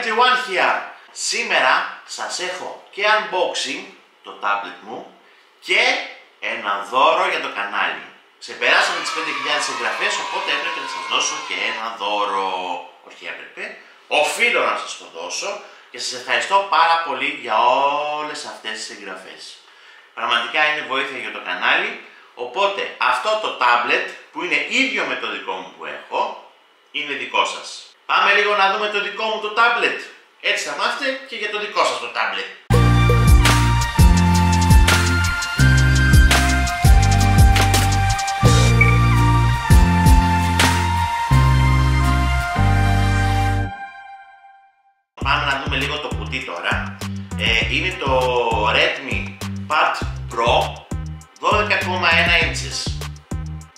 G1 here. Σήμερα σας έχω και unboxing το tablet μου και ένα δώρο για το κανάλι. Ξεπεράσαμε τις 5.000 εγγραφές, οπότε έπρεπε να σας δώσω και ένα δώρο. Όχι έπρεπε, οφείλω να σας το δώσω και σας ευχαριστώ πάρα πολύ για όλες αυτές τις εγγραφές. Πραγματικά είναι βοήθεια για το κανάλι, οπότε αυτό το tablet που είναι ίδιο με το δικό μου που έχω, είναι δικό σας. Πάμε λίγο να δούμε το δικό μου το tablet. Έτσι θα μάθετε και για το δικό σας το tablet. Πάμε να δούμε λίγο το κουτί τώρα. Είναι το Redmi Pad Pro 12,1 inches.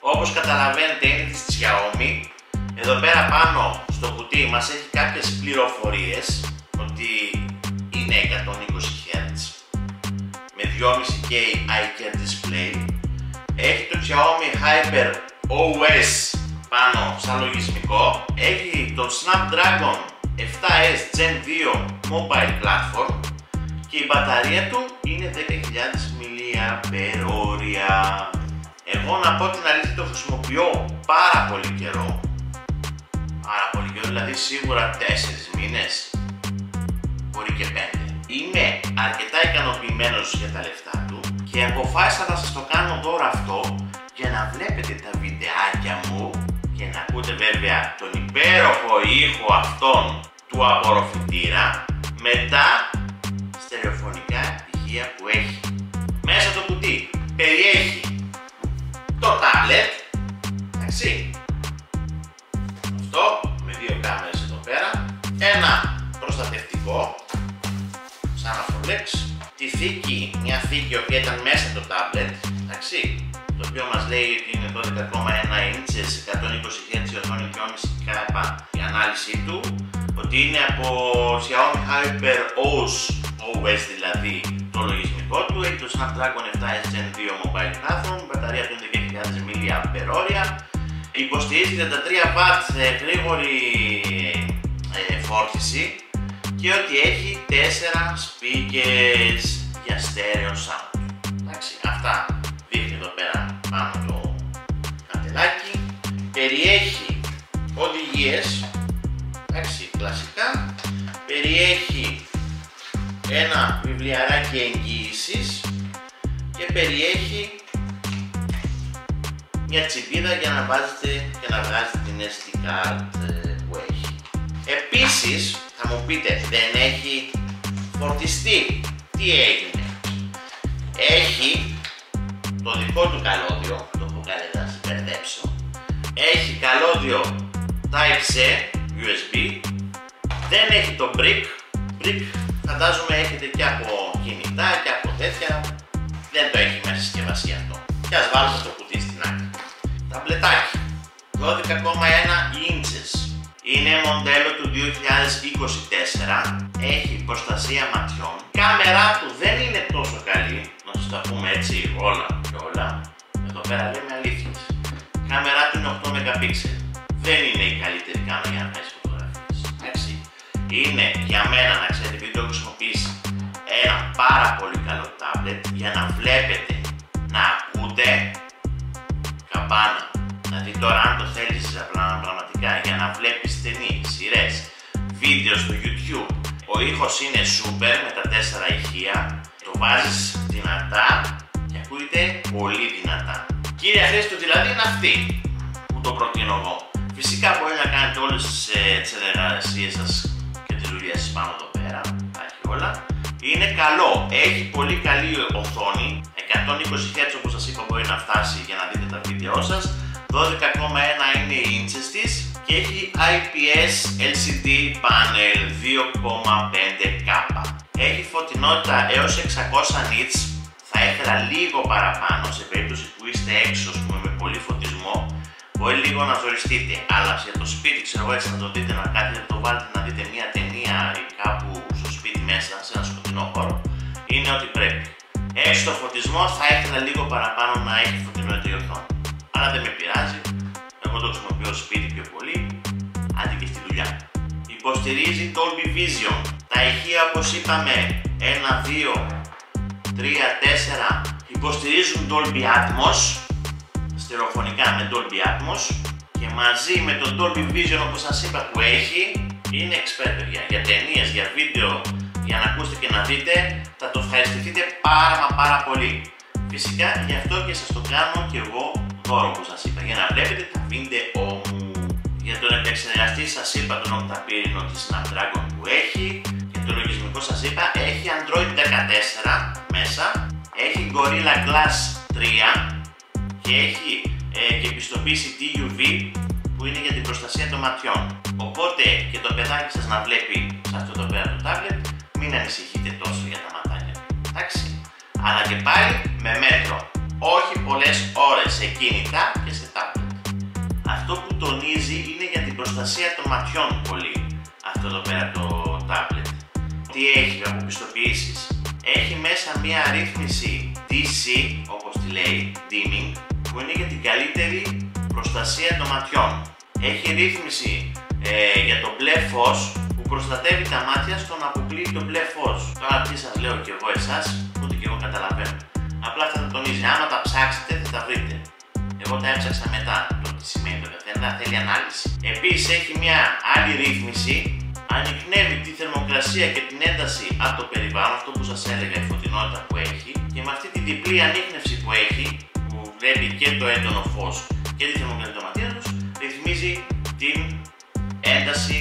Όπως καταλαβαίνετε είναι της Xiaomi. Εδώ πέρα πάνω στο κουτί μας έχει κάποιες πληροφορίες ότι είναι 120Hz με 2,5K iCare display. Έχει το Xiaomi Hyper OS πάνω σαν λογισμικό. Έχει το Snapdragon 7S Gen 2 Mobile Platform και η μπαταρία του είναι 10.000 mAh. Εγώ να πω την αλήθεια το χρησιμοποιώ πάρα πολύ καιρό. Δηλαδή σίγουρα 4 μήνες, μπορεί και 5. Είμαι αρκετά ικανοποιημένος για τα λεφτά του και αποφάσισα να σας το κάνω δώρο αυτό για να βλέπετε τα βιντεάκια μου και να ακούτε βέβαια τον υπέροχο ήχο αυτόν του απορροφητήρα με τα στερεοφωνικά ηχεία που έχει. Μέσα το κουτί περιέχει το tablet, εντάξει, αυτό με δύο κάμερες εδώ πέρα, ένα προστατευτικό σαν Afrolex, τη θήκη, μια θήκη η οποία ήταν μέσα το tablet, εντάξει, το οποίο μας λέει ότι είναι 12,1 inches, 120Hz η οθόνη, 2,5K η ανάλυση του, ότι είναι από Xiaomi Hyper OS δηλαδή το λογισμικό του, έχει το Snapdragon 7S Gen 2 Mobile Platform, η μπαταρία του είναι 10.000 mAh, υποστηρίζει 33W γρήγορη φόρτιση και ότι έχει 4 speakers για stereo sound. Εντάξει, αυτά δείχνει εδώ πέρα πάνω το καρτελάκι. Περιέχει οδηγίες, εντάξει, κλασικά. Περιέχει ένα βιβλιαράκι εγγύησης και περιέχει μια τσιπίδα για να βάζετε και να βγάζετε την SD card που έχει. Επίσης θα μου πείτε, δεν έχει φορτιστεί. Τι έγινε? Έχει το δικό του καλώδιο, το έχω κάνει να σας μπερδέψω. Έχει καλώδιο Type-C USB, δεν έχει το brick. Φαντάζομαι έχετε και από κινητά και από τέτοια, δεν το έχει μέσα συσκευασία αυτό. Και ας βάλουμε το κουτί στην άκρη. Ταμπλετάκι 12,1 inches. Είναι μοντέλο του 2024. Έχει προστασία ματιών. Η κάμερά του δεν είναι τόσο καλή. Να σας τα πούμε έτσι όλα και όλα. Εδώ πέρα λέμε αλήθειες. Η κάμερά του είναι 8 MP. Δεν είναι η καλύτερη κάμερα για να κάνεις φωτογραφίες. Έτσι. Είναι για μένα, να ξέρετε, επειδή το έχω χρησιμοποιήσει, ένα πάρα πολύ καλό tablet για να βλέπετε, να ακούτε καμπάνα. Δηλαδή τώρα αν το θέλεις πραγματικά για να βλέπεις ταινίες, σειρές, βίντεο στο YouTube, ο ήχος είναι super με τα 4 ηχεία, το βάζεις δυνατά και ακούγεται πολύ δυνατά. Κύρια χρήση του δηλαδή είναι αυτή που το προτείνω εγώ. Φυσικά μπορεί να κάνετε όλες τις εργασίες σας και τις δουλειές σας πάνω εδώ πέρα, τα έχει όλα. Είναι καλό, έχει πολύ καλή οθόνη, 120Hz όπως σας είπα μπορεί να φτάσει για να δείτε τα βίντεό σας, 12,1 είναι οι inches της και έχει IPS LCD panel 2,5K. Έχει φωτεινότητα έως 600 nits, θα ήθελα λίγο παραπάνω σε περίπτωση που είστε έξω με πολύ φωτισμό, μπορεί λίγο να ζοριστείτε, αλλά για το σπίτι ξέρω εγώ έτσι να το δείτε, να κάνετε, να το βάλετε να δείτε μια ταινία ή κάπου στο σπίτι μέσα σε ένα σκοτεινό χώρο, είναι ό,τι πρέπει. Έξω στο φωτισμό θα ήθελα λίγο παραπάνω να έχει φωτεινότητα η οθόνη. Αλλά δεν με πειράζει, εγώ το χρησιμοποιώ σπίτι πιο πολύ, αντί και στη δουλειά. Υποστηρίζει Dolby Vision. Τα ηχεία, όπως είπαμε, 1, 2, 3, 4 υποστηρίζουν Dolby Atmos, στερεοφωνικά με Dolby Atmos, και μαζί με το Dolby Vision, όπως σας είπα, που έχει, είναι expert, παιδιά. Για ταινίες, για βίντεο, για να ακούσετε και να δείτε, θα το ευχαριστηθείτε πάρα πολύ. Φυσικά γι' αυτό και σας το κάνω και εγώ δώρο, που σας είπα, για να βλέπετε τα βίντεο μου. Για τον επεξεργαστή σας είπα τον οκταπύρινο της Snapdragon που έχει, και το λογισμικό σας είπα έχει Android 14 μέσα, έχει Gorilla Glass 3 και έχει και πιστοποίηση TUV που είναι για την προστασία των ματιών. Οπότε και το παιδάκι σας να βλέπει σε αυτό το πέρα το tablet, μην ανησυχείτε τόσο για τα ματάκια, εντάξει. Αλλά και πάλι με μέτρο, όχι πολλές ώρες σε κινητά και σε tablet. Αυτό που τονίζει είναι για την προστασία των ματιών πολύ αυτό εδώ πέρα το tablet. Τι έχει από πιστοποιήσεις? Έχει μέσα μία ρύθμιση DC, όπως τη λέει, dimming, που είναι για την καλύτερη προστασία των ματιών. Έχει ρύθμιση για το μπλε φως, που προστατεύει τα μάτια στο να αποκλείει το μπλε φως. Τώρα τι σας λέω και εγώ εσάς, ούτε και εγώ καταλαβαίνω. Απλά θα τα τονίζει. Άμα τα ψάξετε θα τα βρείτε. Εγώ τα έψαξα μετά το τι σημαίνει το καθένα, θέλει ανάλυση. Επίσης έχει μια άλλη ρύθμιση, ανιχνεύει τη θερμοκρασία και την ένταση από το περιβάλλον, αυτό που σας έλεγα, η φωτεινότητα που έχει, και με αυτή τη διπλή ανίχνευση που έχει, που βλέπει και το έντονο φως και τη θερμοκρασία των ματιών τους, ρυθμίζει την ένταση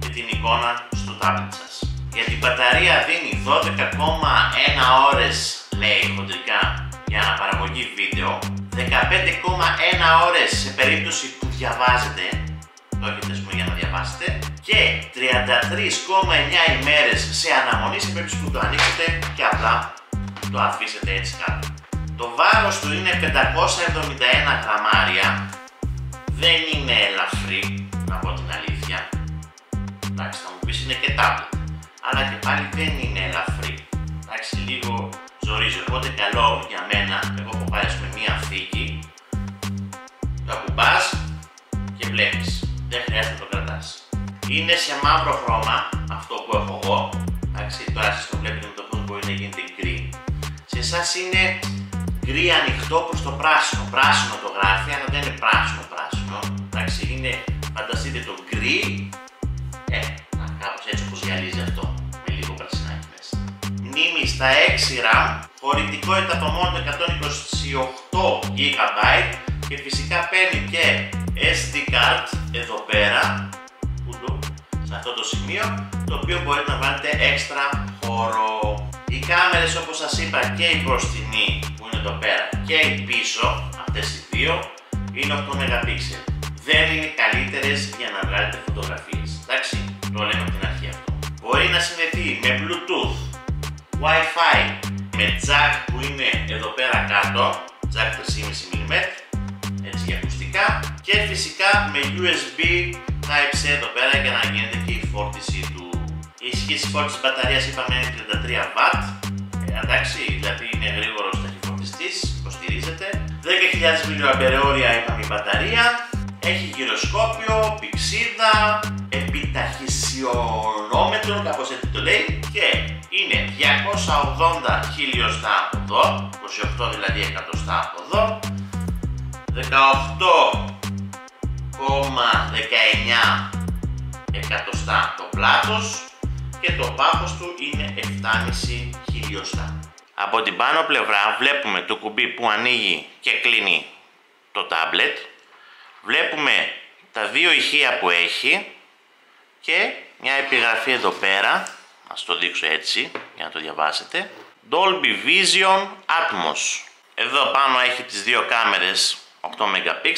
και την εικόνα στο tablet σας. Για την μπαταρία δίνει 12,1 ώρες, λέει χοντρικά, για αναπαραγωγή βίντεο, 15,1 ώρες σε περίπτωση που διαβάζετε, το έχετε για να διαβάσετε, και 33,9 ημέρες σε αναμονή σε περίπτωση που το ανοίξετε και απλά το αφήσετε έτσι κάτω. Το βάρος του είναι 571 γραμμάρια, δεν είναι ελαφρύ, να πω την αλήθεια. Εντάξει, θα μου πεις είναι και tablet, αλλά και πάλι δεν είναι ελαφρύ. Εντάξει, λίγο ζορίζει, οπότε καλό για μένα, εγώ έχω πάρει με μία θήκη, το ακουμπάς και βλέπεις, δεν χρειάζεται να το κρατάς. Είναι σε μαύρο χρώμα, αυτό που έχω εγώ, εντάξει, τώρα εσείς το βλέπετε με το φως μπορεί να γίνεται γκρι. Σε εσάς είναι γκρι ανοιχτό προς το πράσινο, πράσινο το γράφει, αλλά δεν είναι πράσινο, εντάξει, είναι, φανταστείτε το γκρι, κάπως έτσι όπως γυαλίζει αυτό, με λίγο πρασινάκι μέσα. Μνήμη στα 6 RAM, χωρητικότητα από μόνο 128 GB και φυσικά παίρνει και SD card εδώ πέρα, σε αυτό το σημείο, το οποίο μπορείτε να βάλετε έξτρα χώρο. Οι κάμερες, όπως σας είπα, και η μπροστινή που είναι εδώ πέρα και η πίσω, αυτές οι δύο, είναι 8 MP. Δεν είναι καλύτερες για να βγάλετε φωτογραφίες, εντάξει, το λέμε από την αρχή αυτό. Μπορεί να συνδεθεί με Bluetooth, Wi-Fi, με jack που είναι εδώ πέρα κάτω, jack 3,5 mm, έτσι για ακουστικά, και φυσικά με USB Type-C εδώ πέρα για να γίνεται και η φόρτιση του. Η ισχύ της φόρτισης μπαταρίας είπαμε είναι 33W, εντάξει, δηλαδή είναι γρήγορος ταχυφορτιστής, υποστηρίζεται. 10.000 mAh είπαμε η μπαταρία, έχει γυροσκόπιο, πηξίδα, επιταχυσιονόμετρο, κάπως έτσι το λέει, και είναι 280 χιλιοστά από εδώ, 28 δηλαδή εκατοστά από εδώ, 18,19 εκατοστά το πλάτος και το πάχος του είναι 7,5 χιλιοστά. Από την πάνω πλευρά βλέπουμε το κουμπί που ανοίγει και κλείνει το tablet. Βλέπουμε τα δύο ηχεία που έχει και μια επιγραφή εδώ πέρα, ας το δείξω έτσι για να το διαβάσετε. Dolby Vision Atmos. Εδώ πάνω έχει τις δύο κάμερες 8 MP,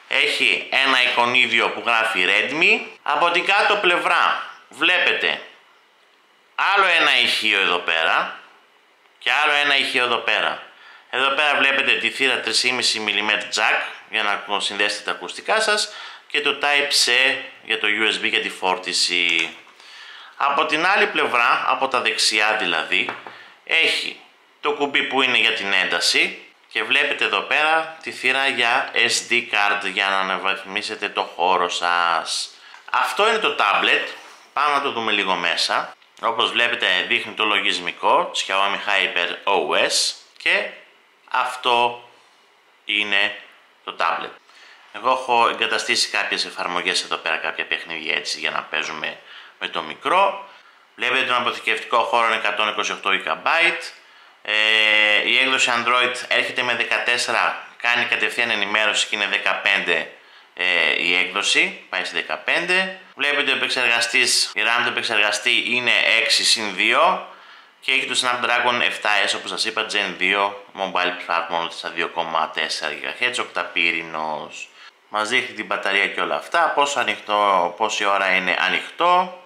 έχει ένα εικονίδιο που γράφει Redmi. Από την κάτω πλευρά βλέπετε άλλο ένα ηχείο εδώ πέρα και άλλο ένα ηχείο εδώ πέρα. Εδώ πέρα βλέπετε τη θύρα 3,5 mm jack για να συνδέσετε τα ακουστικά σας και το Type-C για το USB για τη φόρτιση. Από την άλλη πλευρά, από τα δεξιά δηλαδή, έχει το κουμπί που είναι για την ένταση και βλέπετε εδώ πέρα τη θύρα για SD card για να αναβαθμίσετε το χώρο σας. Αυτό είναι το tablet. Πάμε να το δούμε λίγο μέσα. Όπως βλέπετε δείχνει το λογισμικό Xiaomi Hyper OS και αυτό είναι το tablet. Εγώ έχω εγκαταστήσει κάποιες εφαρμογές εδώ πέρα, κάποια παιχνίδια έτσι για να παίζουμε με το μικρό. Βλέπετε τον αποθηκευτικό χώρο είναι 128 GB. Η έκδοση Android έρχεται με 14, κάνει κατευθείαν ενημέρωση και είναι 15 η έκδοση, πάει σε 15. Βλέπετε ο επεξεργαστής, η RAM του επεξεργαστή είναι 6/2 και έχει το Snapdragon 7S όπως σας είπα Gen 2 Mobile Platform στα 2,4 GHz, οκταπύρινος. Μας δείχνει την μπαταρία και όλα αυτά, πόση ώρα είναι ανοιχτό.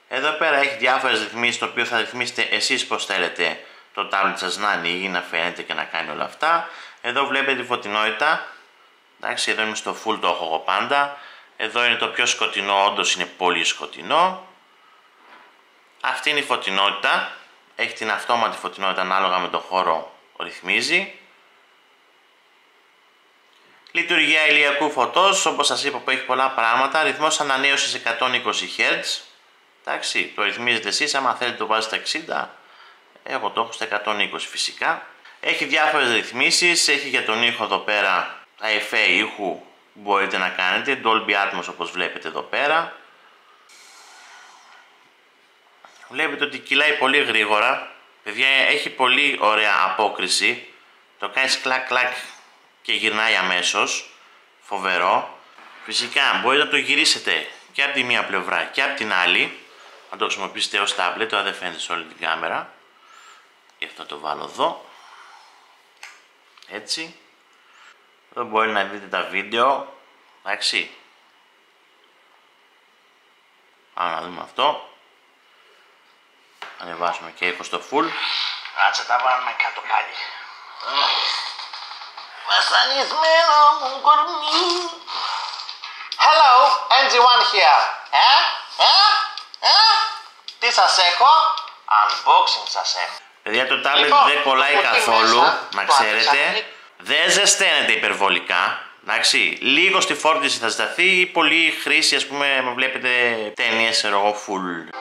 Εδώ πέρα έχει διάφορες ρυθμίσεις, το οποίο θα ρυθμίσετε εσείς πως θέλετε το tablet σας να ανοίγει, να φαίνεται και να κάνει όλα αυτά. Εδώ βλέπετε τη φωτεινότητα. Εντάξει, εδώ είμαι στο full, το έχω εγώ πάντα. Εδώ είναι το πιο σκοτεινό, όντως είναι πολύ σκοτεινό. Αυτή είναι η φωτεινότητα. Έχει την αυτόματη φωτεινότητα ανάλογα με το χώρο ρυθμίζει. Λειτουργία ηλιακού φωτός, όπως σας είπα που έχει πολλά πράγματα. Ρυθμός ανανέωσης 120 Hz. Εντάξει, το ρυθμίζετε εσείς, άμα θέλετε το βάζετε 60. Εγώ το έχω στα 120 φυσικά. Έχει διάφορες ρυθμίσεις, έχει για τον ήχο εδώ πέρα τα εφέ ήχου που μπορείτε να κάνετε, Dolby Atmos όπως βλέπετε εδώ πέρα. Βλέπετε ότι κυλάει πολύ γρήγορα, παιδιά, έχει πολύ ωραία απόκριση. Το κάνεις κλακ κλακ και γυρνάει αμέσως, φοβερό. Φυσικά μπορείτε να το γυρίσετε και από τη μία πλευρά και από την άλλη, να το χρησιμοποιήσετε ως tablet, τώρα δεν φαίνεται σε όλη την κάμερα. Γι' αυτό το βάλω εδώ. Έτσι. Εδώ μπορεί να δείτε τα βίντεο. Εντάξει. Πάμε να δούμε αυτό. Ανεβάσουμε και ήχο στο full. Κάτσε τα βάλουμε κάτω πάλι. Βασανισμένο μου κορμί. Hello, NG1 here. Τι σας έχω? Unboxing σας έχω. Παιδιά, το tablet λοιπόν, δεν κολλάει καθόλου, να ξέρετε. Δεν ζεσταίνεται υπερβολικά. Εντάξει, λίγο στη φόρτιση θα ζεσταθεί ή πολύ χρήση, ας πούμε, με βλέπετε ταινίες, εγώ full.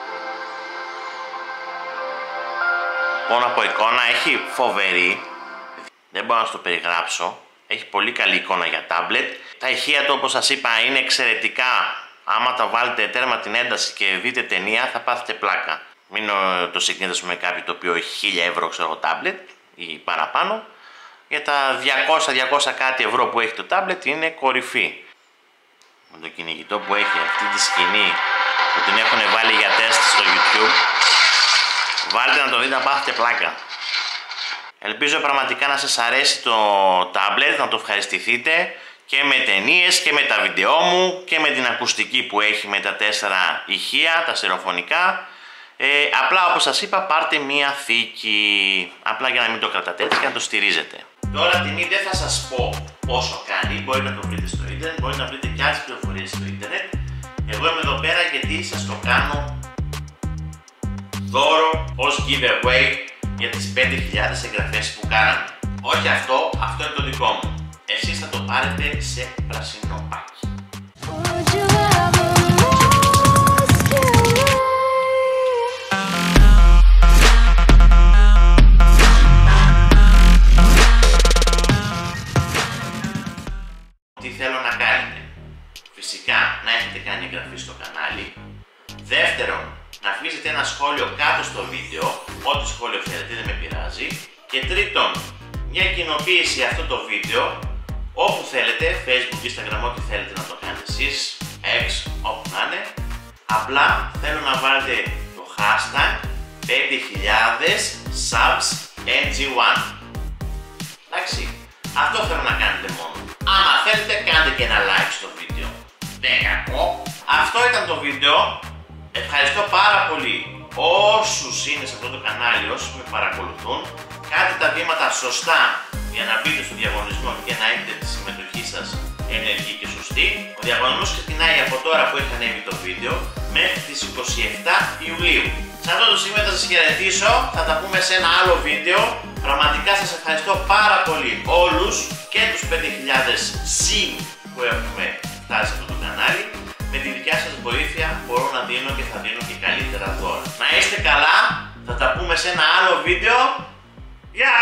Μόνο από εικόνα έχει φοβερή. Δεν μπορώ να το περιγράψω. Έχει πολύ καλή εικόνα για tablet. Τα ηχεία του, όπως σας είπα, είναι εξαιρετικά. Άμα τα βάλετε τέρμα την ένταση και δείτε ταινία, θα πάθετε πλάκα. Μην το συγκρίνετε με κάποιο το οποίο έχει 1000 ευρώ, ξέρω, tablet ή παραπάνω. Για τα 200 κάτι ευρώ που έχει το tablet είναι κορυφή. Με το κυνηγητό που έχει, αυτή τη σκηνή που την έχουν βάλει για τεστ στο YouTube, βάλτε να το δείτε, να πάθετε πλάκα. Ελπίζω πραγματικά να σας αρέσει το tablet, να το ευχαριστηθείτε και με ταινίες και με τα βίντεό μου και με την ακουστική που έχει με τα 4 ηχεία, τα στερεοφωνικά. Απλά όπως σας είπα, πάρτε μία θήκη, απλά για να μην το κρατάτε έτσι και να το στηρίζετε. Τώρα τιμή δεν θα σας πω πόσο κάνει, μπορείτε να το βρείτε στο ίντερνετ, μπορείτε να βρείτε και άλλες πληροφορίες στο ίντερνετ. Εγώ είμαι εδώ πέρα γιατί σας το κάνω δώρο ως giveaway για τις 5.000 εγγραφές που κάναμε. Όχι αυτό, αυτό είναι το δικό μου. Εσείς θα το πάρετε σε πρασινό πάκι. Τι θέλω να κάνετε? Φυσικά να έχετε κάνει εγγραφή στο κανάλι. Δεύτερον, να αφήσετε ένα σχόλιο κάτω στο βίντεο, ό,τι σχόλιο θέλετε, δεν με πειράζει. Και τρίτον, μια κοινοποίηση αυτό το βίντεο όπου θέλετε, Facebook, Instagram, ό,τι θέλετε να το κάνετε εσείς, X, όπου να είναι. Απλά θέλω να βάλετε το hashtag 5.000 subs NG1. Εντάξει, αυτό θέλω να κάνετε μόνο. Άμα θέλετε κάντε και ένα like στο βίντεο. Δεν κακό. Αυτό ήταν το βίντεο. Ευχαριστώ πάρα πολύ όσους είναι σε αυτό το κανάλι, όσους με παρακολουθούν. Κάντε τα βήματα σωστά για να μπείτε στο διαγωνισμό και να έχετε τη συμμετοχή σας ενεργή και σωστή. Ο διαγωνισμός ξεκινάει από τώρα που έχει ανέβει το βίντεο μέχρι τις 27 Ιουλίου. Σε αυτό το σημείο θα σας χαιρετήσω, θα τα πούμε σε ένα άλλο βίντεο. Πραγματικά σας ευχαριστώ πάρα πολύ όλους και τους 5.000 συν που έχουμε φτάσει σε αυτό το κανάλι. με τη δικιά σας βοήθεια μπορώ να δίνω και θα δίνω και καλύτερα δώρα. Να είστε καλά, θα τα πούμε σε ένα άλλο βίντεο. Γεια!